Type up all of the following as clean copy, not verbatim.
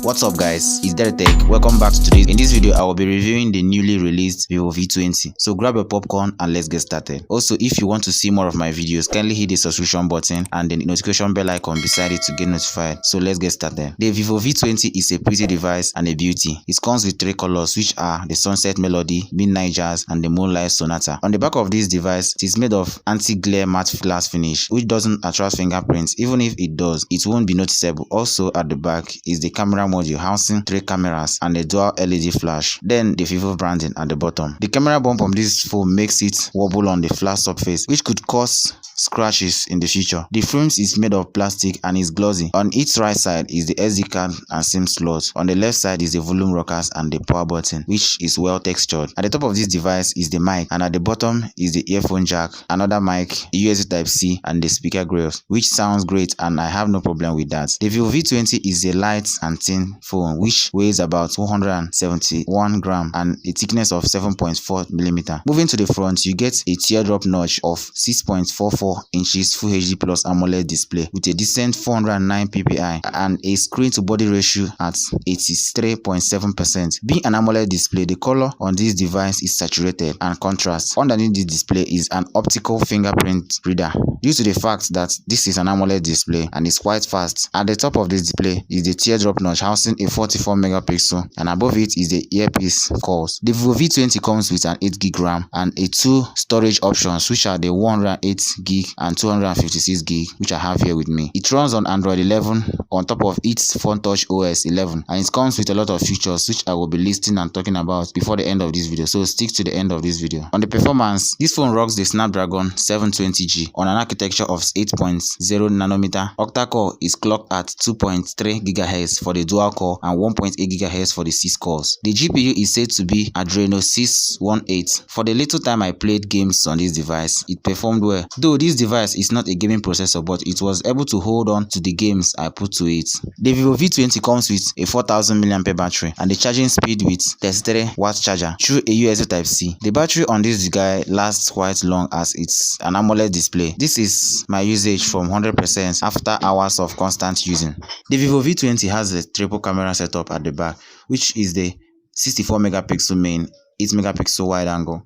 What's up guys, it's Tech. Welcome back to today. In this video, I will be reviewing the newly released Vivo V20. So grab your popcorn and let's get started. Also, if you want to see more of my videos, kindly hit the subscription button and the notification bell icon beside it to get notified. So let's get started. The Vivo V20 is a pretty device and a beauty. It comes with 3 colors which are the Sunset Melody, Midnight Jazz and the Moonlight Sonata. On the back of this device, it is made of anti-glare matte glass finish which doesn't attract fingerprints. Even if it does, it won't be noticeable. Also at the back is the camera module housing 3 cameras and a dual LED flash. Then the Vivo branding at the bottom. The camera bump on this phone makes it wobble on the flat surface which could cause scratches in the future. The frames is made of plastic and is glossy. On its right side is the SD card and SIM slot. On the left side is the volume rockers and the power button which is well textured. At the top of this device is the mic and at the bottom is the earphone jack, another mic, USB Type-C and the speaker grills which sounds great and I have no problem with that. The Vivo V20 is a light and thin phone which weighs about 171 grams and a thickness of 7.4 mm. Moving to the front, you get a teardrop notch of 6.44 inches Full HD Plus AMOLED display with a decent 409 ppi and a screen to body ratio at 83.7%. Being an AMOLED display, the color on this device is saturated and contrast. Underneath the display is an optical fingerprint reader. Due to the fact that this is an AMOLED display and is quite fast, at the top of this display is the teardrop notch housing a 44 megapixel and above it is the earpiece cores. The Vivo V20 comes with an 8GB RAM and a 2 storage options which are the 108GB and 256GB which I have here with me. It runs on Android 11 on top of its Phone Touch OS 11 and it comes with a lot of features which I will be listing and talking about before the end of this video, so stick to the end of this video. On the performance, this phone rocks the Snapdragon 720G on an architecture of 8.0 nanometer. Octa-core is clocked at 2.3 GHz for the dual core and 1.8 GHz for the 6 cores. The GPU is said to be Adreno 618. For the little time I played games on this device, it performed well. Though this device is not a gaming processor, but it was able to hold on to the games I put to it. The Vivo V20 comes with a 4000 mAh battery and the charging speed with 33 watt charger through a USB Type-C. The battery on this guy lasts quite long as it's an AMOLED display. This is my usage from 100% after hours of constant using. The Vivo V20 has a triple camera setup at the back, which is the 64 megapixel main, 8 megapixel wide angle,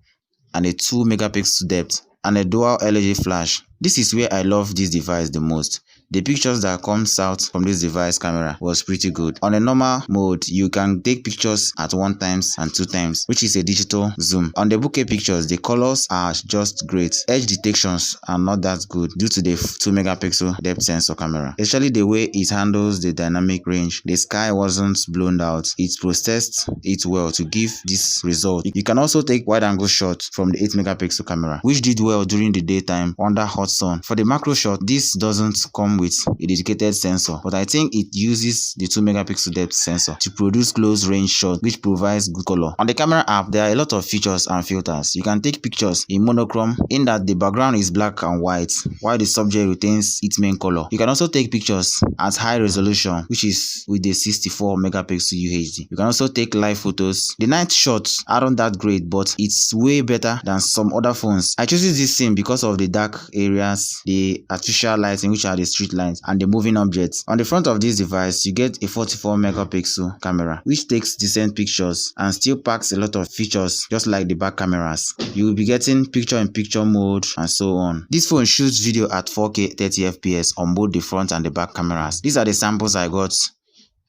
and a 2 megapixel depth, and a dual LED flash. This is where I love this device the most. The pictures that comes out from this device camera was pretty good. On a normal mode, you can take pictures at 1 times and 2 times, which is a digital zoom. On the bokeh pictures, the colors are just great. Edge detections are not that good due to the 2 megapixel depth sensor camera. Especially the way it handles the dynamic range. The sky wasn't blown out. It processed it well to give this result. You can also take wide angle shots from the 8 megapixel camera, which did well during the daytime under hot sun. For the macro shot, this doesn't come with a dedicated sensor, but I think it uses the 2 megapixel depth sensor to produce close range shot which provides good color. On the camera app, there are a lot of features and filters. You can take pictures in monochrome in that the background is black and white while the subject retains its main color. You can also take pictures at high resolution which is with the 64 megapixel UHD. You can also take live photos. The night shots aren't that great, but it's way better than some other phones. I chose this sim because of the dark areas, the artificial lighting which are the street lights, and the moving objects. On the front of this device, you get a 44 megapixel camera which takes decent pictures and still packs a lot of features just like the back cameras. You will be getting picture-in-picture mode and so on. This phone shoots video at 4K 30 FPS on both the front and the back cameras. These are the samples I got.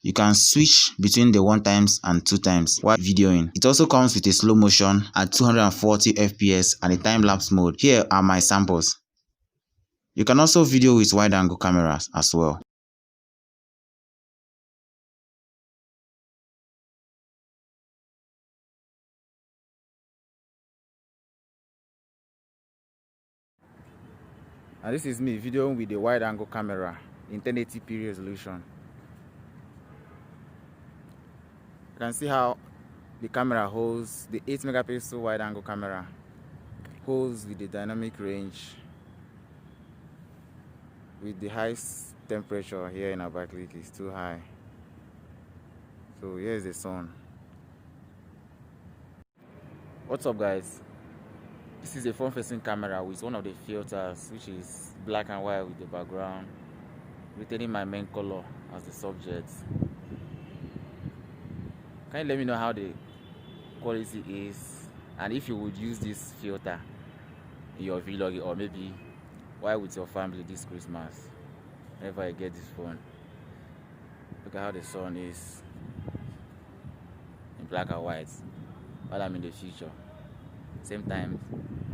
You can switch between the 1 times and 2 times while videoing. It also comes with a slow motion at 240 FPS and a time-lapse mode. Here are my samples. You can also video with wide angle cameras as well. And this is me videoing with a wide angle camera in 1080p resolution. You can see how the camera holds, the 8 megapixel wide angle camera holds with the dynamic range with the highest temperature here in Abakaliki is too high. So here's the sun. What's up guys? This is a front facing camera with one of the filters which is black and white with the background, retaining my main color as the subject. Can you let me know how the quality is, and if you would use this filter in your vlog, or maybe while with your family this Christmas whenever I get this phone. Look at how the sun is in black and white while I'm in the future, same time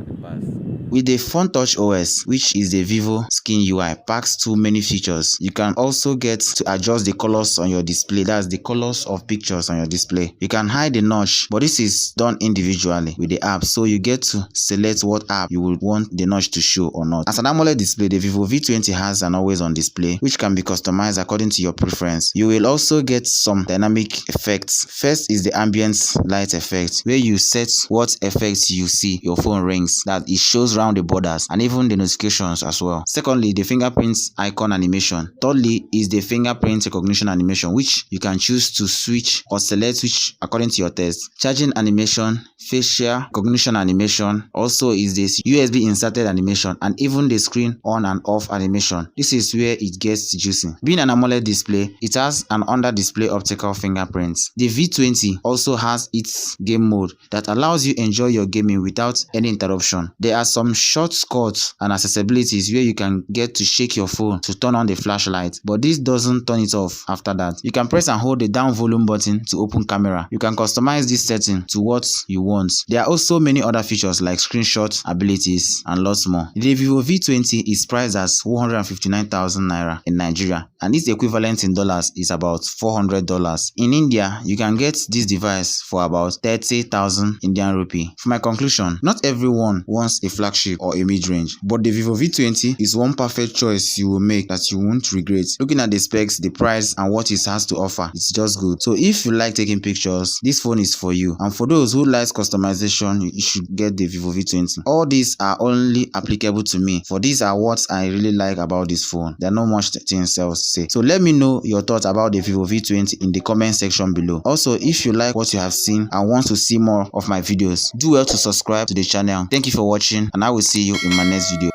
at the past. With the Phone Touch OS, which is the Vivo skin UI, packs too many features. You can also get to adjust the colors on your display, that's the colors of pictures on your display. You can hide the notch, but this is done individually with the app, so you get to select what app you would want the notch to show or not. As an AMOLED display, the Vivo V20 has an always-on display, which can be customized according to your preference. You will also get some dynamic effects. First is the ambient light effect, where you set what effects you see your phone rings, that it shows around the borders and even the notifications as well. Secondly, the fingerprints icon animation. Thirdly is the fingerprint recognition animation, which you can choose to switch or select which according to your test. Charging animation, facial recognition animation, also is this USB inserted animation, and even the screen on and off animation. This is where it gets juicy. Being an AMOLED display, it has an under display optical fingerprint. The V20 also has its game mode that allows you enjoy your gaming without any interruption. There are some shortcuts and accessibilities where you can get to shake your phone to turn on the flashlight, but this doesn't turn it off after that. You can press and hold the down volume button to open camera. You can customize this setting to what you want. There are also many other features like screenshot abilities and lots more. The Vivo V20 is priced as 159,000 naira in Nigeria, and its equivalent in dollars is about $400. In India, you can get this device for about 30,000 Indian rupee. For my conclusion, not everyone wants a flagship or a mid-range, but the Vivo V20 is one perfect choice you will make that you won't regret. Looking at the specs, the price, and what it has to offer, it's just good. So if you like taking pictures, this phone is for you. And for those who like customization, you should get the Vivo V20. All these are only applicable to me, for these are what I really like about this phone. There are not much things else to say. So let me know your thoughts about the Vivo V20 in the comment section below. Also, if you like what you have seen and want to see more of my videos, do well to subscribe to the channel. Thank you for watching, and I will see you in my next video.